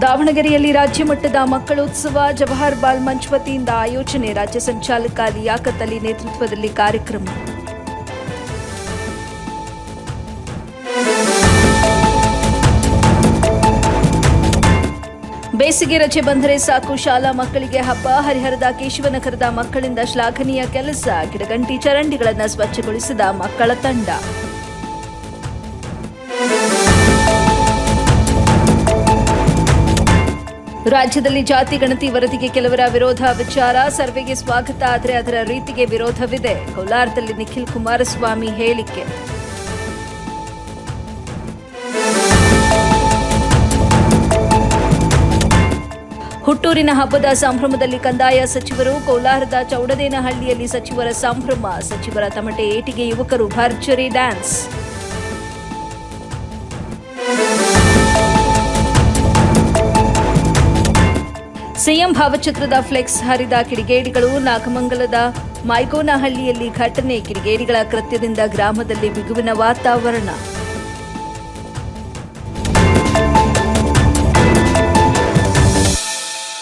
ದಾವಣಗೆರೆಯಲ್ಲಿ ರಾಜ್ಯ ಮಟ್ಟದ ಮಕ್ಕಳೋತ್ಸವ ಜವಾಹರ್ ಬಾಲ್ ಮಂಚ್ ವತಿಯಿಂದ ಆಯೋಜನೆ. ರಾಜ್ಯ ಸಂಚಾಲಕ ಲಿಯಾಕತ್ ಅಲಿ ನೇತೃತ್ವದಲ್ಲಿ ಕಾರ್ಯಕ್ರಮ. ಬೇಸಿಗೆ ರಜೆ ಬಂದರೆ ಸಾಕು, ಶಾಲಾ ಮಕ್ಕಳಿಗೆ ಹಬ್ಬ. ಹರಿಹರದ ಕೇಶವನಗರದ ಮಕ್ಕಳಿಂದ ಶ್ಲಾಘನೀಯ ಕೆಲಸ. ಗಿಡಗಂಟಿ ಚರಂಡಿಗಳನ್ನು ಸ್ವಚ್ಛಗೊಳಿಸಿದ ಮಕ್ಕಳ ತಂಡ. ರಾಜ್ಯದಲ್ಲಿ ಜಾತಿ ಗಣತಿ ವರದಿಗೆ ಕೆಲವರ ವಿರೋಧ ವಿಚಾರ. ಸರ್ವೆಗೆ ಸ್ವಾಗತ, ಆದರೆ ಅದರ ರೀತಿಗೆ ವಿರೋಧವಿದೆ. ಕೋಲಾರದಲ್ಲಿ ನಿಖಿಲ್ ಕುಮಾರಸ್ವಾಮಿ ಹೇಳಿಕೆ. ಹುಟ್ಟೂರಿನ ಹಬ್ಬದ ಸಂಭ್ರಮದಲ್ಲಿ ಕಂದಾಯ ಸಚಿವರು. ಕೋಲಾರದ ಚೌಡದೇನಹಳ್ಳಿಯಲ್ಲಿ ಸಚಿವರ ಸಂಭ್ರಮ. ಸಚಿವರ ತಮಟೆ ಏಟಿಗೆ ಯುವಕರು ಭರ್ಜರಿ ಡ್ಯಾನ್ಸ್. ಸಿಎಂ ಭಾವಚಿತ್ರದ ಫ್ಲೆಕ್ಸ್ ಹರಿದ ಕಿಡಿಗೇಡಿಗಳು. ನಾಗಮಂಗಲದ ಮೈಗೋನಹಳ್ಳಿಯಲ್ಲಿ ಘಟನೆ. ಕಿಡಿಗೇಡಿಗಳ ಕೃತ್ಯದಿಂದ ಗ್ರಾಮದಲ್ಲಿ ಬಿಗುವಿನ ವಾತಾವರಣ.